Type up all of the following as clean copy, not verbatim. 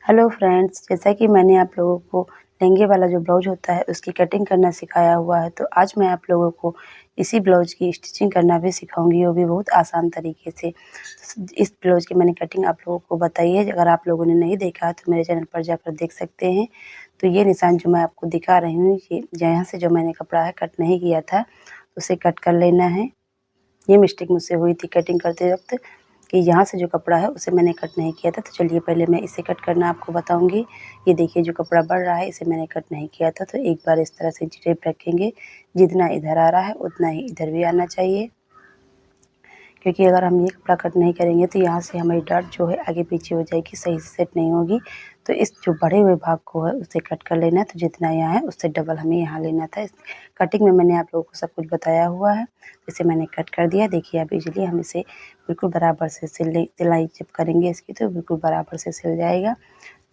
Hello friends, जैसा कि मैंने आप लोगों को लहंगे वाला जो ब्लाउज होता है उसकी कटिंग करना सिखाया हुआ है, तो आज मैं आप लोगों को इसी ब्लाउज की स्टिचिंग करना भी सिखाऊंगी, वो भी बहुत आसान तरीके से। इस ब्लाउज की मैंने कटिंग आप लोगों को बताई है। अगर आप लोगों ने नहीं देखा तो मेरे चैनल पर जाकर देख सकते हैं। तो ये निशान जो मैं आपको दिखा रही हूँ, ये यहाँ से जो मैंने कपड़ा है कट नहीं किया था, उसे कट कर लेना है। ये मिस्टेक मुझसे हुई थी कटिंग करते वक्त कि यहाँ से जो कपड़ा है उसे मैंने कट नहीं किया था। तो चलिए पहले मैं इसे कट करना आपको बताऊंगी। ये देखिए जो कपड़ा बढ़ रहा है इसे मैंने कट नहीं किया था, तो एक बार इस तरह से टेप रखेंगे। जितना इधर आ रहा है उतना ही इधर भी आना चाहिए, क्योंकि अगर हम ये कपड़ा कट नहीं करेंगे तो यहाँ से हमारी डार्ट जो है आगे पीछे हो जाएगी, सही से सेट नहीं होगी। तो इस जो बढ़े हुए भाग को है उसे कट कर लेना है। तो जितना यहाँ है उससे डबल हमें यहाँ लेना था। इस कटिंग में मैंने आप लोगों को सब कुछ बताया हुआ है। इसे मैंने कट कर दिया। देखिए अब इजीली हम इसे बिल्कुल बराबर से सिलाई जब करेंगे इसकी तो बिल्कुल बराबर से सिल जाएगा।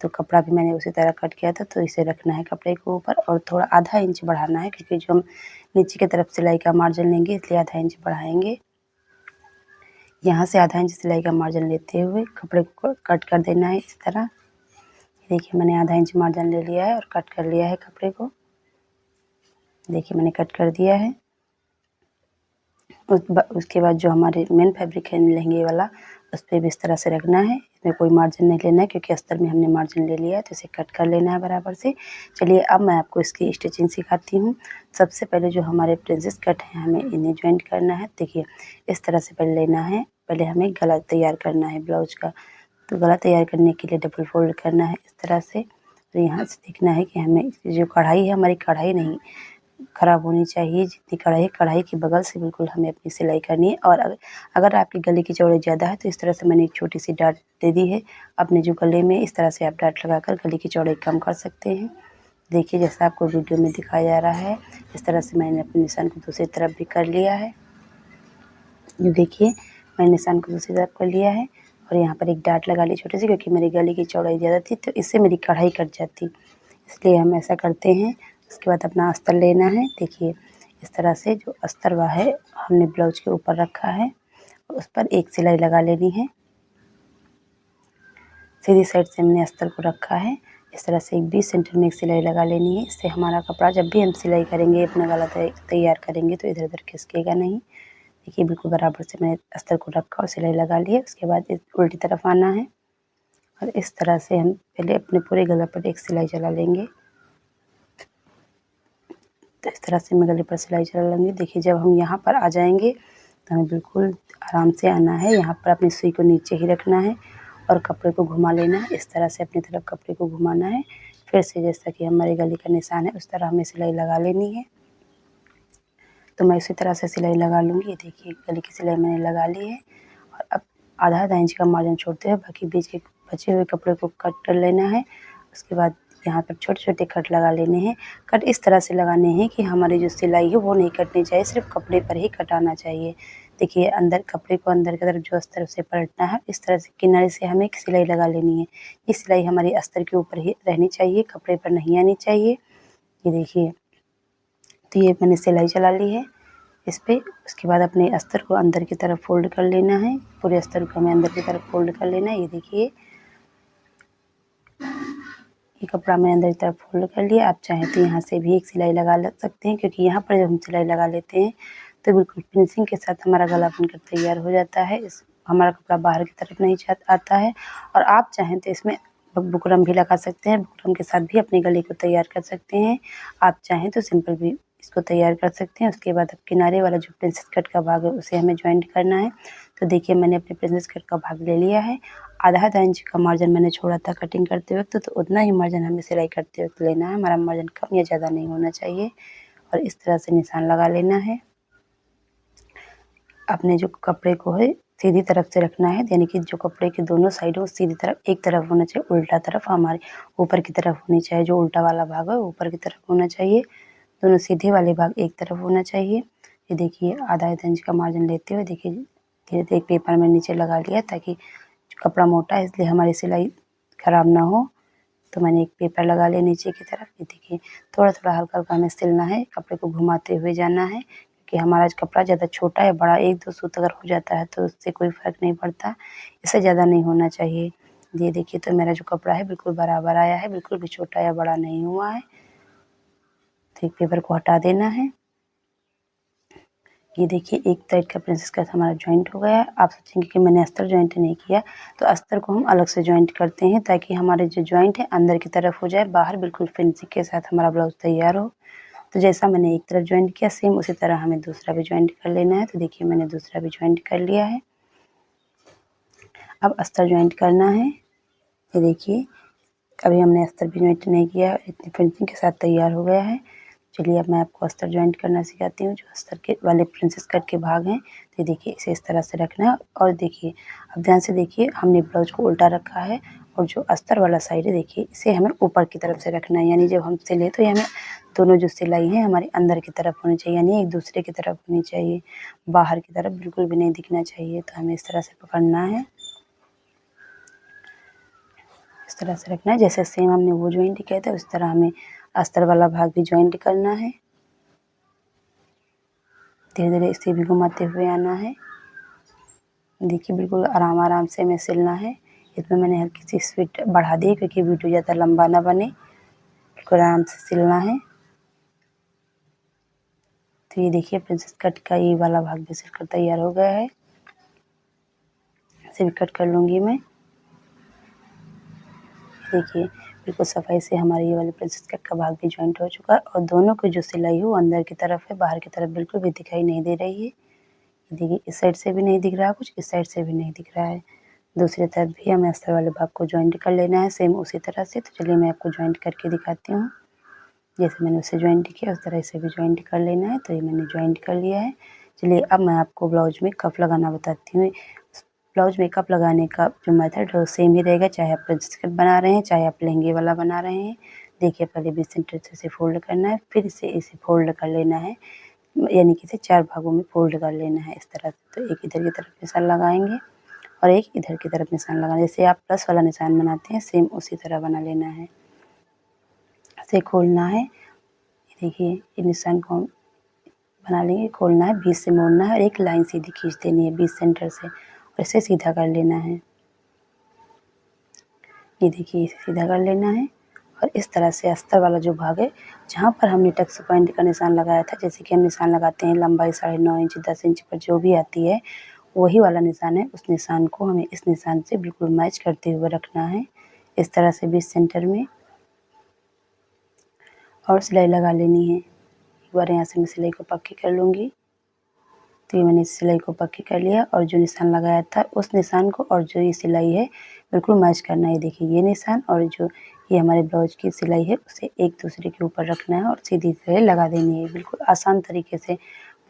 तो कपड़ा भी मैंने उसी तरह कट किया था। तो इसे रखना है कपड़े के ऊपर और थोड़ा आधा इंच बढ़ाना है, क्योंकि जो हम नीचे की तरफ सिलाई का मार्जिन लेंगे इसलिए आधा इंच बढ़ाएंगे। यहाँ से आधा इंच सिलाई का मार्जिन लेते हुए कपड़े को कट कर देना है इस तरह। देखिए मैंने आधा इंच मार्जिन ले लिया है और कट कर लिया है कपड़े को। देखिए मैंने कट कर दिया है। उसके बाद जो हमारे मेन फैब्रिक है लहंगे वाला, उस पर भी इस तरह से रखना है। इसमें कोई मार्जिन नहीं लेना है, क्योंकि अस्तर में हमने मार्जिन ले लिया है। तो इसे कट कर लेना है बराबर से। चलिए अब मैं आपको इसकी स्टिचिंग सिखाती हूँ। सबसे पहले जो हमारे प्रिंसेस कट हैं हमें इन्हें ज्वाइंट करना है। देखिए इस तरह से पहले लेना है। पहले हमें गला तैयार करना है ब्लाउज का। तो गला तैयार करने के लिए डबल फोल्ड करना है इस तरह से। तो यहाँ से देखना है कि हमें जो कढ़ाई है, हमारी कढ़ाई नहीं ख़राब होनी चाहिए। जितनी कढ़ाई के बगल से बिल्कुल हमें अपनी सिलाई करनी है। और अगर आपकी गले की चौड़ाई ज़्यादा है तो इस तरह से मैंने एक छोटी सी डाट दे दी है। अपने जो गले में इस तरह से आप डाट लगाकर गले की चौड़ाई कम कर सकते हैं। देखिए जैसा आपको वीडियो में दिखाया जा रहा है, इस तरह से मैंने अपने निशान को दूसरी तरफ भी कर लिया है। देखिए मैंने निशान को दूसरी तरफ कर लिया है और यहाँ पर एक डाट लगा ली छोटी सी, क्योंकि मेरी गले की चौड़ाई ज़्यादा थी तो इससे मेरी कढ़ाई कट जाती, इसलिए हम ऐसा करते हैं। उसके बाद अपना अस्तर लेना है। देखिए इस तरह से जो अस्तर हुआ है हमने ब्लाउज के ऊपर रखा है, उस पर एक सिलाई लगा लेनी है। सीधी साइड से हमने अस्तर को रखा है। इस तरह से एक 20 सेंटीमीटर में एक सिलाई लगा लेनी है। इससे हमारा कपड़ा जब भी हम सिलाई करेंगे, अपना गला तैयार करेंगे तो इधर उधर खिसकेगा नहीं। देखिए बिल्कुल बराबर से मैंने अस्तर को रखा और सिलाई लगा ली है। उसके बाद इस उल्टी तरफ आना है और इस तरह से हम पहले अपने पूरे गला पर एक सिलाई चला लेंगे। तो इस तरह से मैं गले पर सिलाई चला लूँगी। देखिए जब हम यहाँ पर आ जाएंगे तो हमें बिल्कुल आराम से आना है। यहाँ पर अपनी सुई को नीचे ही रखना है और कपड़े को घुमा लेना है। इस तरह से अपनी तरफ कपड़े को घुमाना है। फिर से जैसा कि हमारे गले का निशान है उस तरह हमें सिलाई लगा लेनी है। तो मैं इसी तरह से सिलाई लगा लूँगी। ये देखिए गले की सिलाई मैंने लगा ली है और अब आधा इंच का मार्जिन छोड़ते हुए बाकी बीच के बचे हुए कपड़े को कट कर लेना है। उसके बाद यहाँ पर छोटे-छोटे कट लगा लेने हैं। कट इस तरह से लगाने हैं कि हमारी जो सिलाई है वो नहीं कटनी चाहिए, सिर्फ़ कपड़े पर ही कट आना चाहिए। देखिए अंदर कपड़े को अंदर की तरफ जो अस्तर से पलटना है, इस तरह से किनारे से हमें एक सिलाई लगा लेनी है। ये सिलाई हमारी अस्तर के ऊपर ही रहनी चाहिए, कपड़े पर नहीं आनी चाहिए। ये देखिए, तो ये मैंने सिलाई चला ली है इस पे। उसके बाद अपने अस्तर को अंदर की तरफ फ़ोल्ड कर लेना है। पूरे अस्तर को हमें अंदर की तरफ फ़ोल्ड कर लेना है। ये देखिए ये कपड़ा मैंने अंदर की तरफ फ़ोल्ड कर लिया। आप चाहें तो यहाँ से भी एक सिलाई लगा सकते हैं, क्योंकि यहाँ पर जब हम सिलाई लगा लेते हैं तो बिल्कुल फिनिशिंग के साथ हमारा गला बनकर तैयार हो जाता है। हमारा कपड़ा बाहर की तरफ नहीं आता है। और आप चाहें तो इसमें बुकरम भी लगा सकते हैं। बुकरम के साथ भी अपने गले को तैयार कर सकते हैं। आप चाहें तो सिंपल भी इसको तैयार कर सकते हैं। उसके बाद अब किनारे वाला जो प्रिंसेस कट का भाग है उसे हमें जॉइंट करना है। तो देखिए मैंने अपने प्रिंसेस कट का भाग ले लिया है। आधा इंच का मार्जिन मैंने छोड़ा था कटिंग करते वक्त, तो उतना ही मार्जिन हमें सिलाई करते वक्त लेना है। हमारा मार्जिन कम या ज़्यादा नहीं होना चाहिए। और इस तरह से निशान लगा लेना है। अपने जो कपड़े को है सीधी तरफ से रखना है, यानी कि जो कपड़े के दोनों साइड हो सीधी तरफ एक तरफ होना चाहिए, उल्टा तरफ हमारे ऊपर की तरफ होनी चाहिए। जो उल्टा वाला भाग है ऊपर की तरफ होना चाहिए, दोनों सीधे वाले भाग एक तरफ होना चाहिए। ये देखिए आधा इंच का मार्जिन लेते हुए देखिए धीरे-धीरे एक पेपर में नीचे लगा लिया, ताकि कपड़ा मोटा है इसलिए हमारी सिलाई ख़राब ना हो। तो मैंने एक पेपर लगा लिया नीचे की तरफ। ये देखिए थोड़ा-थोड़ा हल्का-हल्का हमें सिलना है, कपड़े को घुमाते हुए जाना है, क्योंकि हमारा कपड़ा ज़्यादा छोटा या बड़ा 1-2 सूत अगर हो जाता है तो उससे कोई फ़र्क नहीं पड़ता। इससे ज़्यादा नहीं होना चाहिए। ये देखिए तो मेरा जो कपड़ा है बिल्कुल बराबर आया है, बिल्कुल भी छोटा या बड़ा नहीं हुआ है। तो एक पेपर को हटा देना है। ये देखिए एक साइड का प्रिंसेस कट हमारा जॉइंट हो गया है। आप सोचेंगे कि मैंने अस्तर जॉइंट नहीं किया, तो अस्तर को हम अलग से जॉइंट करते हैं ताकि हमारे जो जॉइंट है अंदर की तरफ हो जाए, बाहर बिल्कुल फिनिशिंग के साथ हमारा ब्लाउज तैयार हो। तो जैसा मैंने एक तरफ जॉइंट किया सेम उसी तरह हमें दूसरा भी जॉइंट कर लेना है। तो देखिए मैंने दूसरा भी जॉइंट कर लिया है। अब अस्तर जॉइंट करना है। ये देखिए अभी हमने अस्तर भी जॉइंट नहीं किया, इतनी फिनिशिंग के साथ तैयार हो गया है। चलिए अब मैं आपको अस्तर जॉइंट करना सिखाती हूँ। जो अस्तर के वाले प्रिंसेस कट के भाग हैं, तो ये देखिए इसे इस तरह से रखना है। और देखिए अब ध्यान से देखिए हमने ब्लाउज को उल्टा रखा है और जो अस्तर वाला साइड है देखिए इसे हमें ऊपर की तरफ से रखना है। यानी जब हम सिले तो ये हमें दोनों जो सिलाई है हमारे अंदर की तरफ होनी चाहिए, यानी एक दूसरे की तरफ होनी चाहिए, बाहर की तरफ बिल्कुल भी नहीं दिखना चाहिए। तो हमें इस तरह से पकड़ना है, इस तरह से रखना है। जैसे सेम हमने वो जॉइंट किया था उस तरह हमें अस्तर वाला भाग भी जॉइंट करना है। धीरे धीरे इसे भी घुमाते हुए आना है। देखिए बिल्कुल आराम आराम से हमें सिलना है। इसमें मैंने हल्की सी स्पीड बढ़ा दी क्योंकि वीडियो ज़्यादा लंबा ना बने, बिल्कुल आराम से सिलना है। तो ये देखिए प्रिंसेस कट का ये वाला भाग भी सिलकर तैयार हो गया है। इसे भी कट कर लूँगी मैं। देखिए बिल्कुल सफाई से हमारे ये वाले प्रिंसेस कट का भाग भी जॉइंट हो चुका है और दोनों की जो सिलाई है वो अंदर की तरफ है, बाहर की तरफ बिल्कुल भी दिखाई नहीं दे रही है। देखिए इस साइड से भी नहीं दिख रहा कुछ, इस साइड से भी नहीं दिख रहा है। दूसरी तरफ भी हमें अस्तर वाले भाग को जॉइंट कर लेना है सेम उसी तरह से। तो चलिए मैं आपको जॉइंट करके दिखाती हूँ। जैसे मैंने उसे जॉइंट किया उस तरह से भी जॉइंट कर लेना है। तो ये मैंने जॉइंट कर लिया है। चलिए अब मैं आपको ब्लाउज में कप लगाना बताती हूँ। ब्लाउज में कप लगाने का जो मेथड है वो सेम ही रहेगा, चाहे आप प्रिंसेस कट बना रहे हैं चाहे आप लहंगे वाला बना रहे हैं। देखिए पहले बीच सेंटर से इसे फोल्ड करना है, फिर इसे फोल्ड कर लेना है, यानी कि इसे 4 भागों में फोल्ड कर लेना है इस तरह से। तो एक इधर की तरफ निशान लगाएंगे और एक इधर की तरफ निशान लगाना, जैसे आप प्लस वाला निशान बनाते हैं सेम उसी तरह बना लेना है। इसे खोलना है। देखिए ये निशान को हम बना लेंगे, खोलना है, बीच से मोड़ना है और एक लाइन सीधी खींच देनी है बीच सेंटर से और इसे सीधा कर लेना है। ये देखिए इसे सीधा कर लेना है और इस तरह से अस्तर वाला जो भाग है जहाँ पर हमने टक्स पॉइंट का निशान लगाया था, जैसे कि हम निशान लगाते हैं लंबाई 9.5 इंच 10 इंच पर जो भी आती है वही वाला निशान है, उस निशान को हमें इस निशान से बिल्कुल मैच करते हुए रखना है इस तरह से बीच सेंटर में और सिलाई लगा लेनी है। एक बार यहाँ से मैं सिलाई को पक्की कर लूँगी। तो ये मैंने सिलाई को पक्की कर लिया और जो निशान लगाया था उस निशान को और जो ये सिलाई है बिल्कुल मैच करना है। देखिए ये निशान और जो ये हमारे ब्लाउज की सिलाई है उसे एक दूसरे के ऊपर रखना है और सीधी सिलाई लगा देनी है। बिल्कुल आसान तरीके से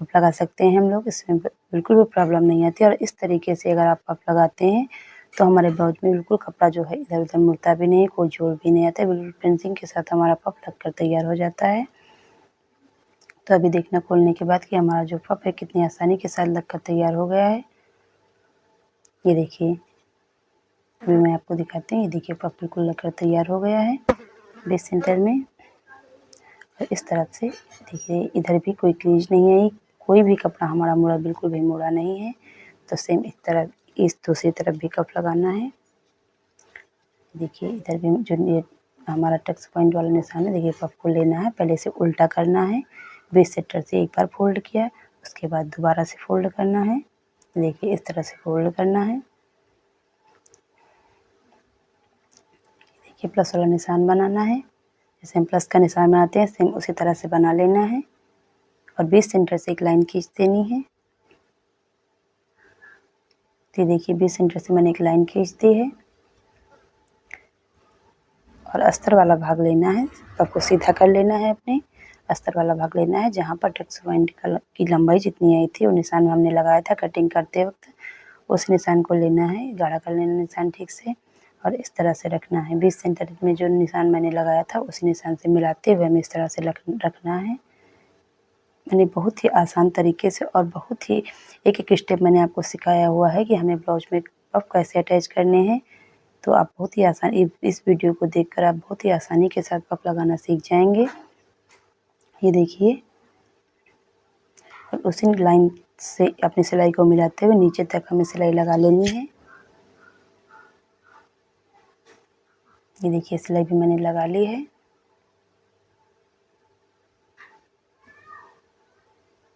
पफ लगा सकते हैं हम लोग, इसमें बिल्कुल भी प्रॉब्लम नहीं आती। और इस तरीके से अगर आप पफ लगाते हैं तो हमारे ब्लाउज में बिल्कुल कपड़ा जो है इधर उधर मुड़ता भी नहीं, कोई जोड़ भी नहीं आता है, बिल्कुल फिनिशिंग के साथ हमारा पफ लग कर तैयार हो जाता है। तो अभी देखना खोलने के बाद कि हमारा जो पफ है कितनी आसानी के साथ लगकर तैयार हो गया है। ये देखिए अभी मैं आपको दिखाती हूँ। ये देखिए पफ बिल्कुल लगकर तैयार हो गया है बेस सेंटर में। और इस तरफ से देखिए इधर भी कोई क्रीज नहीं है, कोई भी कपड़ा हमारा मुड़ा बिल्कुल भी मुड़ा नहीं है। तो सेम इस तरफ इस दूसरी तरफ भी कप लगाना है। देखिए इधर भी जो ये हमारा टक्स पॉइंट वाला निशान है, देखिए पफ को लेना है, पहले से उल्टा करना है, बेस सेंटर से एक बार फोल्ड किया उसके बाद दोबारा से फोल्ड करना है। देखिए इस तरह से फोल्ड करना है। देखिए प्लस वाला निशान बनाना है, जैसे हम प्लस का निशान बनाते हैं सेम उसी तरह से बना लेना है और बेस सेंटर से एक लाइन खींच देनी है। तो देखिए बेस सेंटर से मैंने एक लाइन खींच दी है और अस्तर वाला भाग लेना है, पफ को सीधा कर लेना है, अपने अस्तर वाला भाग लेना है जहाँ पर टक्स पॉइंट की लंबाई जितनी आई थी वो निशान हमने लगाया था कटिंग करते वक्त, उस निशान को लेना है, गाढ़ा कर लेना निशान ठीक से और इस तरह से रखना है। बीच सेंटर में जो निशान मैंने लगाया था उसी निशान से मिलाते हुए हमें इस तरह से रखना है। मैंने बहुत ही आसान तरीके से और बहुत ही एक एक स्टेप मैंने आपको सिखाया हुआ है कि हमें ब्लाउज में पफ कैसे अटैच करने हैं। तो आप बहुत ही आसान इस वीडियो को देखकर आप बहुत ही आसानी के साथ पफ लगाना सीख जाएंगे। ये देखिए और उसी लाइन से अपनी सिलाई को मिलाते हुए नीचे तक हमें सिलाई लगा लेनी है। ये देखिए सिलाई भी मैंने लगा ली है।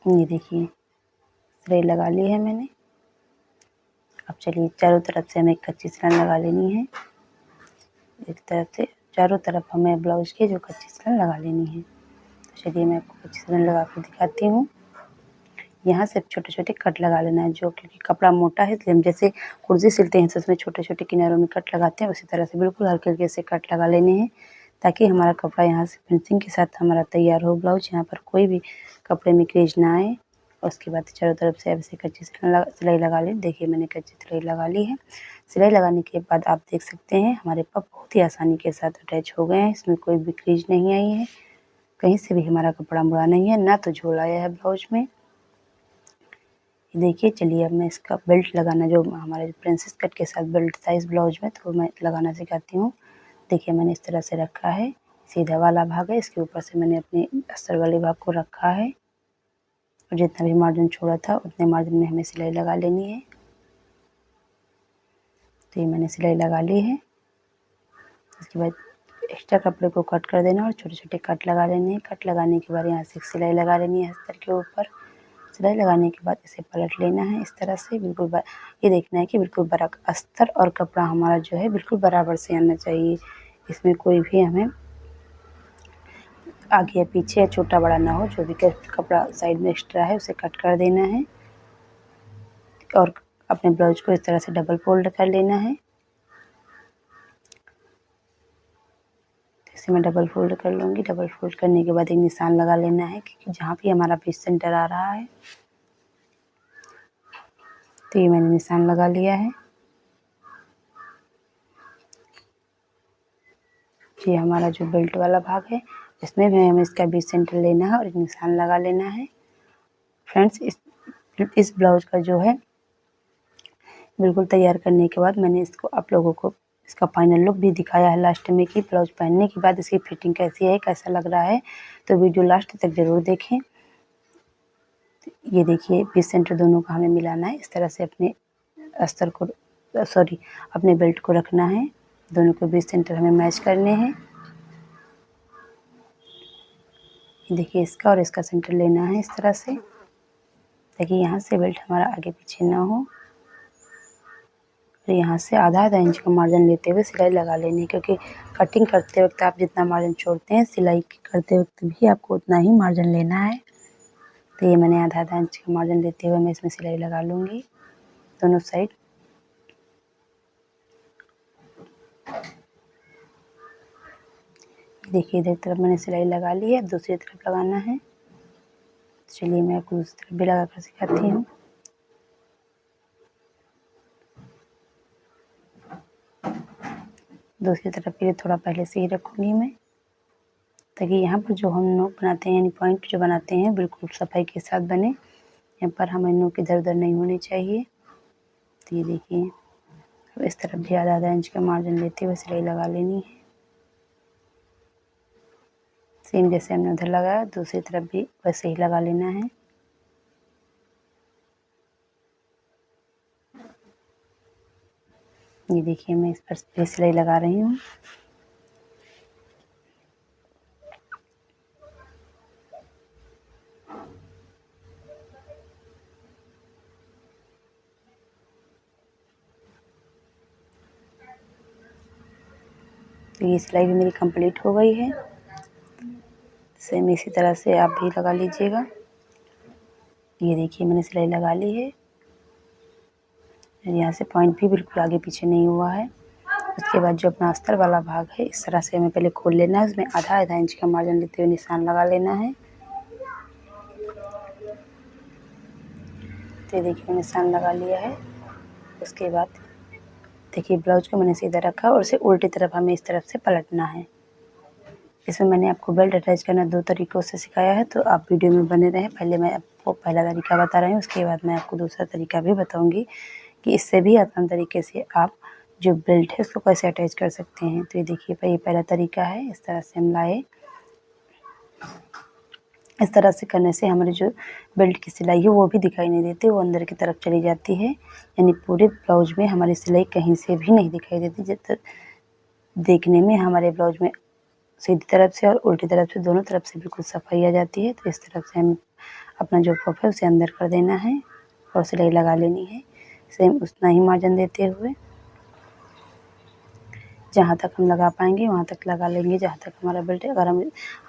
ये देखिए सिलाई लगा ली है मैंने। अब चलिए चारों तरफ से हमें कच्ची सिलाई लगा लेनी है। एक तरफ से चारों तरफ हमें ब्लाउज के जो कच्ची सिलाई लगा लेनी है। तो चलिए मैं आपको कच्ची सिलाई लगा कर दिखाती हूँ। यहाँ से छोटे-छोटे कट लगा लेना है, जो क्योंकि कपड़ा मोटा है इसलिए हम जैसे कुर्ती सिलते हैं तो उसमें छोटे-छोटे किनारों में कट लगाते हैं, उसी तरह से बिल्कुल हल्के-हल्के से कट लगा लेने हैं, ताकि हमारा कपड़ा यहाँ से फिनिशिंग के साथ हमारा तैयार हो ब्लाउज। यहाँ पर कोई भी कपड़े में क्रीज ना आए। और उसके बाद चारों तरफ से ऐसे कच्ची सिलाई लगा लें। देखिए मैंने कच्ची सिलाई लगा ली है। सिलाई लगाने के बाद आप देख सकते हैं हमारे पफ बहुत ही आसानी के साथ अटैच हो गए हैं। इसमें कोई भी क्रीज नहीं आई है, कहीं से भी हमारा कपड़ा मुड़ा नहीं है, ना तो झोल आया है ब्लाउज में। देखिए चलिए अब मैं इसका बेल्ट लगाना, जो हमारे प्रिंसेस कट के साथ बेल्ट था इस ब्लाउज में, तो मैं लगाना सिखाती हूँ। देखिए मैंने इस तरह से रखा है, सीधा वाला भाग है, इसके ऊपर से मैंने अपने अस्तर वाले भाग को रखा है और जितना भी मार्जिन छोड़ा था उतने मार्जिन में हमें सिलाई लगा लेनी है। तो ये मैंने सिलाई लगा ली है। इसके बाद एक्स्ट्रा कपड़े को कट कर देना और छोटे-छोटे कट लगा लेने हैं। कट लगाने के बाद यहाँ से सिलाई लगा लेनी है अस्तर के ऊपर। सिलाई लगाने के बाद इसे पलट लेना है इस तरह से, बिल्कुल ये देखना है कि बिल्कुल अस्तर और कपड़ा हमारा जो है बिल्कुल बराबर से आना चाहिए। इसमें कोई भी हमें आगे या पीछे या छोटा बड़ा ना हो। जो भी कपड़ा साइड में एक्स्ट्रा है उसे कट कर देना है और अपने ब्लाउज को इस तरह से डबल फोल्ड कर लेना है। इसे मैं डबल फोल्ड कर लूँगी। डबल फोल्ड करने के बाद एक निशान लगा लेना है, क्योंकि जहाँ भी हमारा पीस सेंटर आ रहा है। तो ये मैंने निशान लगा लिया है। ये हमारा जो बेल्ट वाला भाग है इसमें भी हमें इसका बीच सेंटर लेना है और एक निशान लगा लेना है। फ्रेंड्स इस ब्लाउज का जो है बिल्कुल तैयार करने के बाद मैंने इसको आप लोगों को इसका फाइनल लुक भी दिखाया है लास्ट में, कि ब्लाउज पहनने के बाद इसकी फिटिंग कैसी है, कैसा लग रहा है। तो वीडियो लास्ट तक ज़रूर देखें। ये देखिए बीच सेंटर दोनों का हमें मिलाना है। इस तरह से अपने अस्तर को अपने बेल्ट को रखना है। दोनों को बीच सेंटर हमें मैच करने हैं। देखिए इसका और इसका सेंटर लेना है इस तरह से, ताकि यहाँ से बेल्ट हमारा आगे पीछे ना हो। और यहाँ से आधा इंच का मार्जिन लेते हुए सिलाई लगा लेनी है, क्योंकि कटिंग करते वक्त आप जितना मार्जिन छोड़ते हैं सिलाई करते वक्त भी आपको उतना ही मार्जिन लेना है। तो ये मैंने आधा इंच का मार्जिन लेते हुए मैं इसमें सिलाई लगा लूँगी दोनों साइड। देखिए इधर तरफ मैंने सिलाई लगा ली है, अब दूसरी तरफ लगाना है। चलिए मैं आपको दूसरी तरफ भी लगा कर सिखाती हूँ। दूसरी तरफ के लिए थोड़ा पहले से ही रखूँगी मैं, ताकि यहाँ पर जो हम नोक बनाते हैं यानी पॉइंट जो बनाते हैं बिल्कुल सफाई के साथ बने। यहाँ पर हमें नोक इधर-उधर नहीं होनी चाहिए। तो ये देखिए अब इस तरफ भी आधा इंच का मार्जिन लेते हुए सिलाई लगा लेनी है। सेम जैसे हमने उधर लगाया दूसरी तरफ भी वैसे ही लगा लेना है। ये देखिए मैं इस पर भी सिलाई लगा रही हूँ। तो ये सिलाई भी मेरी कंप्लीट हो गई है। सेम इसी तरह से आप भी लगा लीजिएगा। ये देखिए मैंने सिलाई लगा ली है। यहाँ से पॉइंट भी बिल्कुल आगे पीछे नहीं हुआ है। उसके बाद जो अपना अस्तर वाला भाग है इस तरह से हमें पहले खोल लेना है। उसमें आधा इंच का मार्जिन लेते हुए निशान लगा लेना है। तो ये देखिए निशान लगा लिया है। उसके बाद देखिए ब्लाउज को मैंने सीधा रखा और उसे उल्टी तरफ हमें इस तरफ से पलटना है। इसमें मैंने आपको बेल्ट अटैच करना 2 तरीक़ों से सिखाया है, तो आप वीडियो में बने रहें। पहले मैं आपको पहला तरीका बता रही हूँ, उसके बाद मैं आपको दूसरा तरीका भी बताऊँगी कि इससे भी आसान तरीके से आप जो बेल्ट है उसको कैसे अटैच कर सकते हैं। तो ये देखिए ये पहला तरीका है। इस तरह से हम लाए। इस तरह से करने से हमारी जो बेल्ट की सिलाई है वो भी दिखाई नहीं देती, वो अंदर की तरफ चली जाती है। यानी पूरे ब्लाउज में हमारी सिलाई कहीं से भी नहीं दिखाई देती। देखने में हमारे ब्लाउज में सीधी तरफ से और उल्टी तरफ से दोनों तरफ से बिल्कुल सफाई आ जाती है। तो इस तरफ से हमें अपना जो पफ है उसे अंदर कर देना है और सिलाई लगा लेनी है। सेम उतना ही मार्जिन देते हुए जहाँ तक हम लगा पाएंगे वहाँ तक लगा लेंगे, जहाँ तक हमारा बेल्ट है। अगर हम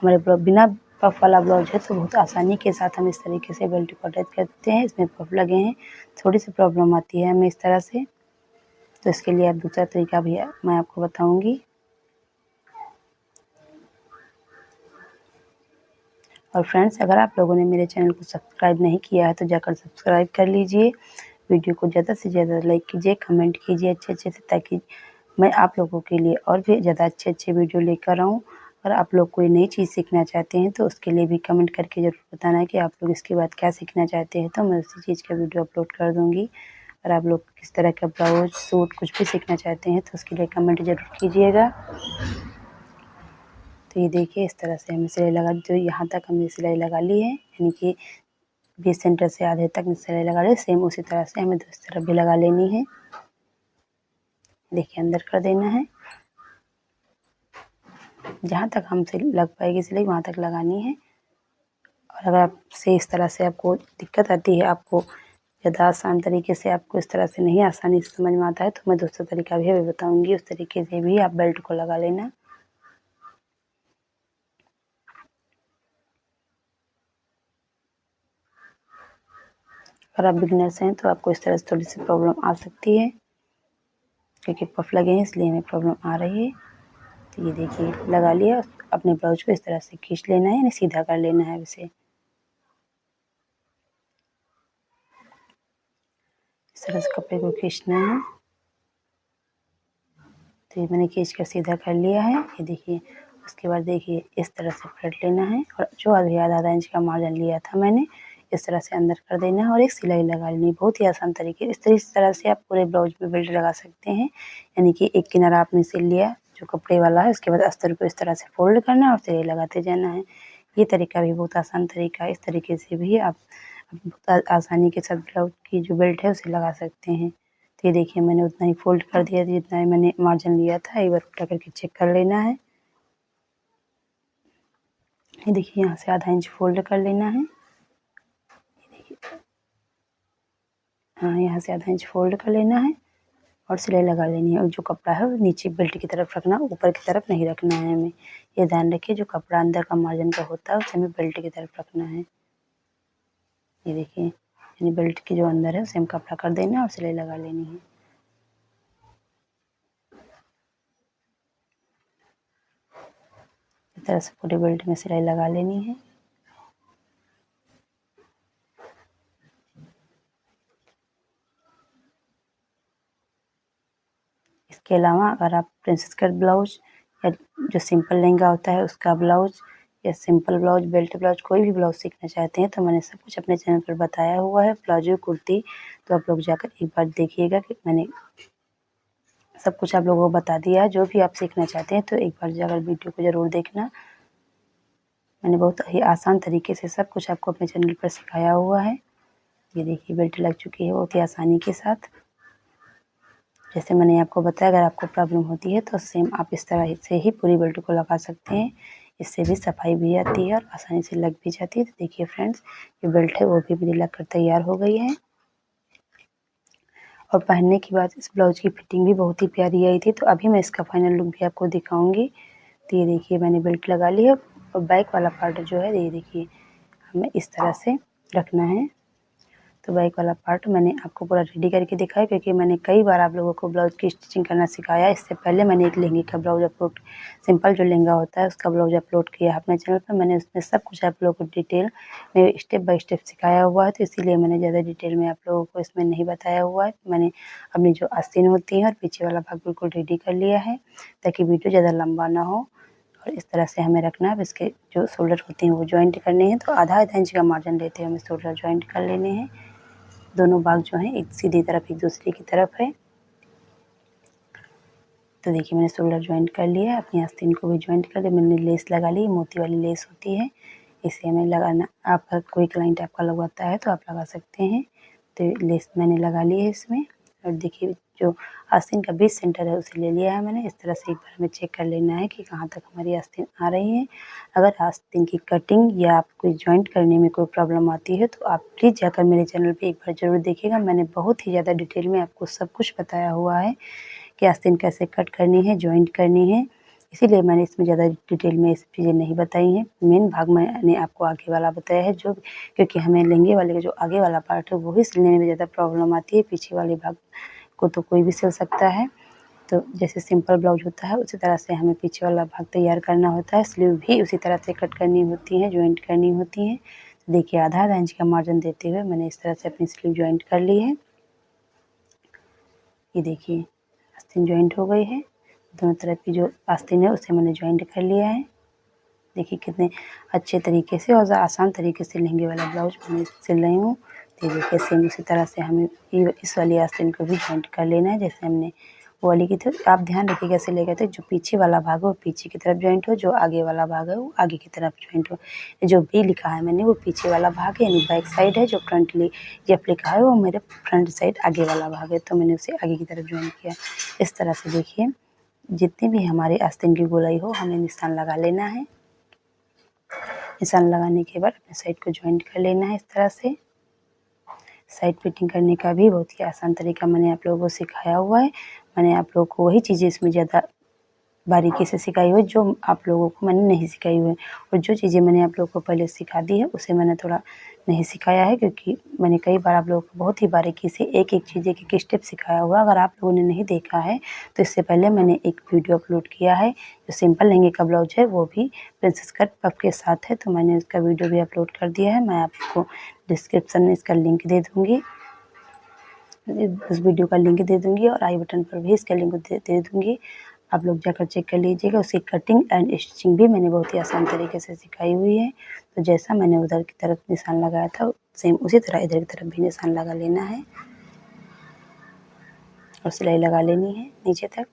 हमारे बिना पफ वाला ब्लाउज है तो बहुत आसानी के साथ हम इस तरीके से बेल्ट को अटैच करते हैं। इसमें पफ लगे हैं, थोड़ी सी प्रॉब्लम आती है हमें इस तरह से, तो इसके लिए अब दूसरा तरीका भी मैं आपको बताऊंगी। और फ्रेंड्स, अगर आप लोगों ने मेरे चैनल को सब्सक्राइब नहीं किया है तो जाकर सब्सक्राइब कर लीजिए। वीडियो को ज़्यादा से ज़्यादा लाइक कीजिए, कमेंट कीजिए अच्छे से, ताकि मैं आप लोगों के लिए और भी ज़्यादा अच्छे वीडियो लेकर आऊँ। और आप लोग कोई नई चीज़ सीखना चाहते हैं तो उसके लिए भी कमेंट करके ज़रूर बताना है कि आप लोग इसके बाद क्या सीखना चाहते हैं, तो मैं उसी चीज़ का वीडियो अपलोड कर दूँगी। और आप लोग किस तरह का ब्लाउज, सूट कुछ भी सीखना चाहते हैं तो उसके लिए कमेंट ज़रूर कीजिएगा। तो ये देखिए इस तरह से हमें सिलाई लगा, जो यहाँ तक हमने सिलाई लगा ली है, यानी कि बीच सेंटर से आधे तक सिलाई लगा ली। सेम उसी तरह से हमें दूसरी तरफ भी लगा लेनी है। देखिए अंदर कर देना है, जहाँ तक हमसे लग पाएगी सिलाई वहाँ तक लगानी है। और अगर आपसे इस तरह से आपको दिक्कत आती है, आपको ज़्यादा आसान तरीके से आपको इस तरह से नहीं आसानी से समझ में आता है, तो मैं दूसरा तरीका भी अभी बताऊँगी। उस तरीके से भी आप बेल्ट को लगा लेना। अगर आप बिगनर्स हैं तो आपको इस तरह से थोड़ी सी प्रॉब्लम आ सकती है, क्योंकि पफ लगे हैं इसलिए हमें प्रॉब्लम आ रही है। तो ये देखिए लगा लिया। अपने ब्लाउज को इस तरह से खींच लेना है, यानी सीधा कर लेना है इसे। इस तरह से कपड़े को खींचना है। तो ये मैंने खींच कर सीधा कर लिया है, ये देखिए। उसके बाद देखिए इस तरह से पलट लेना है और जो आधा इंच का मार्जिन लिया था मैंने, इस तरह से अंदर कर देना है और एक सिलाई लगा लेनी है। बहुत ही आसान तरीके। इस तरह से आप पूरे ब्लाउज पे बेल्ट लगा सकते हैं, यानी कि एक किनारा आपने सिल लिया जो कपड़े वाला है, उसके बाद अस्तर को इस तरह से फोल्ड करना है और सिलाई लगाते जाना है। ये तरीका भी बहुत आसान तरीका है। इस तरीके से भी आप बहुत आसानी के साथ ब्लाउज की जो बेल्ट है उसे लगा सकते हैं। तो ये देखिए मैंने उतना ही फोल्ड कर दिया जितना ही मैंने मार्जिन लिया था। एक बार उल्टा करके चेक कर लेना है। ये देखिए यहाँ से आधा इंच फोल्ड कर लेना है। ये देखिए, हाँ यहाँ से आधा इंच फोल्ड कर लेना है और सिलाई लगा लेनी है। और जो कपड़ा है वो नीचे बेल्ट की तरफ रखना, ऊपर की तरफ नहीं रखना है हमें। ये ध्यान रखिए, जो कपड़ा अंदर का मार्जिन का होता है उसे हमें बेल्ट की तरफ रखना है। ये देखिए, यानी बेल्ट की जो अंदर है उसे हम कपड़ा कर देना है और सिलाई लगा लेनी है। इस तरह से पूरे बेल्ट में सिलाई लगा लेनी है। इसके अलावा अगर आप प्रिंसेस कट ब्लाउज या जो सिंपल लहंगा होता है उसका ब्लाउज, या सिंपल ब्लाउज, बेल्ट ब्लाउज, कोई भी ब्लाउज सीखना चाहते हैं तो मैंने सब कुछ अपने चैनल पर बताया हुआ है। प्लाजो, कुर्ती, तो आप लोग जाकर एक बार देखिएगा कि मैंने सब कुछ आप लोगों को बता दिया है। जो भी आप सीखना चाहते हैं तो एक बार जाकर वीडियो को ज़रूर देखना। मैंने बहुत ही आसान तरीके से सब कुछ आपको अपने चैनल पर सिखाया हुआ है। ये देखिए बेल्ट लग चुकी है बहुत ही आसानी के साथ। जैसे मैंने आपको बताया, अगर आपको प्रॉब्लम होती है तो सेम आप इस तरह से ही पूरी बेल्ट को लगा सकते हैं। इससे भी सफाई भी आती है और आसानी से लग भी जाती है। तो देखिए फ्रेंड्स, ये बेल्ट है वो भी मेरी लग कर तैयार हो गई है। और पहनने के बाद इस ब्लाउज की फिटिंग भी बहुत ही प्यारी आई थी। तो अभी मैं इसका फाइनल लुक भी आपको दिखाऊंगी। तो ये देखिए मैंने बेल्ट लगा ली है और बैक वाला पार्ट जो है ये देखिए हमें इस तरह से रखना है। तो बैक वाला पार्ट मैंने आपको पूरा रेडी करके दिखाया, क्योंकि मैंने कई बार आप लोगों को ब्लाउज की स्टिचिंग करना सिखाया। इससे पहले मैंने एक लहंगे का ब्लाउज अपलोड, सिंपल जो लहंगा होता है उसका ब्लाउज अपलोड किया है अपने चैनल पर। मैंने उसमें सब कुछ आप लोगों को डिटेल में स्टेप बाय स्टेप सिखाया हुआ है, तो इसीलिए मैंने ज़्यादा डिटेल में आप लोगों को इसमें नहीं बताया हुआ है। मैंने अपनी जो आस्तीन होती है और पीछे वाला भाग बिल्कुल रेडी कर लिया है, ताकि वीडियो ज़्यादा लंबा ना हो। और इस तरह से हमें रखना है। अब इसके जो शोल्डर होते हैं वो जॉइंट करने हैं, तो आधा इंच का मार्जिन लेते हैं, हमें शोल्डर जॉइंट कर लेने हैं। दोनों भाग जो हैं एक सीधी तरफ एक दूसरे की तरफ है। तो देखिए मैंने शोल्डर जॉइंट कर लिया है। अपनी आस्तीन को भी जॉइंट कर लिया। मैंने लेस लगा ली, मोती वाली लेस होती है, इसे हमें लगाना। आपका कोई क्लाइंट आपका लगवाता है तो आप लगा सकते हैं। तो लेस मैंने लगा ली है इसमें। और देखिए जो आस्तीन का बेस सेंटर है उसे ले लिया है मैंने। इस तरह से एक बार हमें चेक कर लेना है कि कहाँ तक हमारी आस्तीन आ रही है। अगर आस्तीन की कटिंग या आपको जॉइंट करने में कोई प्रॉब्लम आती है तो आप प्लीज़ जाकर मेरे चैनल पे एक बार ज़रूर देखिएगा। मैंने बहुत ही ज़्यादा डिटेल में आपको सब कुछ बताया हुआ है कि आस्तीन कैसे कट करनी है, जॉइंट करनी है। इसीलिए मैंने इसमें ज़्यादा डिटेल में ये सब चीज़ें नहीं बताई हैं। मेन भाग मैंने आपको आगे वाला बताया है, जो क्योंकि हमें लहंगे वाले का जो आगे वाला पार्ट है वो ही सिलने में ज़्यादा प्रॉब्लम आती है। पीछे वाले भाग को तो कोई भी सिल सकता है। तो जैसे सिंपल ब्लाउज होता है उसी तरह से हमें पीछे वाला भाग तैयार करना होता है। स्लीव भी उसी तरह से कट करनी होती है, जॉइंट करनी होती है। तो देखिए आधा इंच का मार्जिन देते हुए मैंने इस तरह से अपनी स्लीव जॉइंट कर ली है। ये देखिए आस्तीन जॉइंट हो गई है। दोनों तरफ की जो आस्तीन है उसे मैंने जॉइंट कर लिया है। देखिए कितने अच्छे तरीके से और आसान तरीके से लहंगे वाला ब्लाउज मैं सिल रही हूँ। तो देखिए सेम उसी तरह से हमें इस वाली आस्तीन को भी जॉइंट कर लेना है जैसे हमने वो वाली की थी। आप ध्यान रखिएगा सिलेगा तो जो पीछे वाला भाग है वो पीछे की तरफ जॉइंट हो, जो आगे वाला भाग है वो आगे की तरफ जॉइंट हो। जो बी लिखा है मैंने वो पीछे वाला भाग है यानी बैक साइड है, जो फ्रंटली एफ लिखा है वो मेरे फ्रंट साइड आगे वाला भाग है, तो मैंने उसे आगे की तरफ जॉइंट किया। इस तरह से देखिए जितनी भी हमारी आस्तीन की गोलाई हो हमें निशान लगा लेना है। निशान लगाने के बाद अपने साइड को जॉइंट कर लेना है इस तरह से। साइड फिटिंग करने का भी बहुत ही आसान तरीका मैंने आप लोगों को सिखाया हुआ है। मैंने आप लोगों को वही चीज़ें इसमें ज़्यादा बारीकी से सिखाई हुई जो आप लोगों को मैंने नहीं सिखाई हुई है, और जो चीज़ें मैंने आप लोगों को पहले सिखा दी है उसे मैंने थोड़ा नहीं सिखाया है, क्योंकि मैंने कई बार आप लोगों को बहुत ही बारीकी से एक-एक चीज़ एक-एक स्टेप सिखाया हुआ है। अगर आप लोगों ने नहीं देखा है तो इससे पहले मैंने एक वीडियो अपलोड किया है जो सिंपल लहंगे का ब्लाउज है, वो भी प्रिंसेस कट पफ के साथ है, तो मैंने उसका वीडियो भी अपलोड कर दिया है। मैं आपको डिस्क्रिप्शन में इसका लिंक दे दूँगी, उस वीडियो का लिंक दे दूँगी और आई बटन पर भी इसका लिंक दे दूँगी। आप लोग जाकर चेक कर लीजिएगा। उसकी कटिंग एंड स्टिचिंग भी मैंने बहुत ही आसान तरीके से सिखाई हुई है। तो जैसा मैंने उधर की तरफ निशान लगाया था सेम उसी तरह इधर की तरफ भी निशान लगा लेना है और सिलाई लगा लेनी है नीचे तक।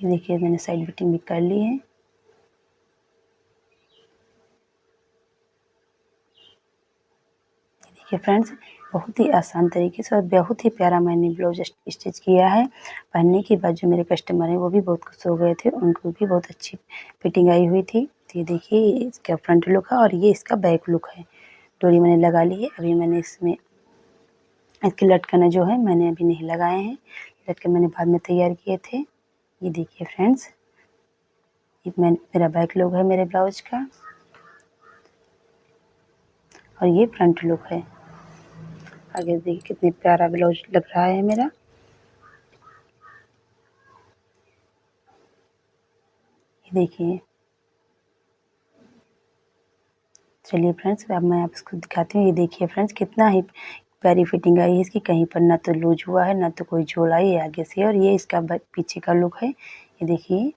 ये देखिए मैंने साइड बिटिंग भी कर ली है। देखिए फ्रेंड्स बहुत ही आसान तरीके से और बहुत ही प्यारा मैंने ब्लाउज स्टिच किया है। पहनने के बाद जो मेरे कस्टमर हैं वो भी बहुत खुश हो गए थे, उनको भी बहुत अच्छी फिटिंग आई हुई थी। तो ये देखिए इसका फ्रंट लुक है और ये इसका बैक लुक है। डोरी मैंने लगा ली है। अभी मैंने इसमें इसके लटकन जो है मैंने अभी नहीं लगाए हैं, लटकन मैंने बाद में तैयार किए थे। ये देखिए फ्रेंड्स ये मेरा बैक लुक है मेरे ब्लाउज का और ये फ्रंट लुक है। आगे देखिए कितने प्यारा ब्लाउज लग रहा है मेरा। ये देखिए चलिए फ्रेंड्स अब मैं आप इसको दिखाती हूँ। ये देखिए फ्रेंड्स कितना ही प्यारी फिटिंग आई है इसकी, कहीं पर ना तो लूज हुआ है ना तो कोई झोल आई है आगे से, और ये इसका पीछे का लुक है। ये देखिए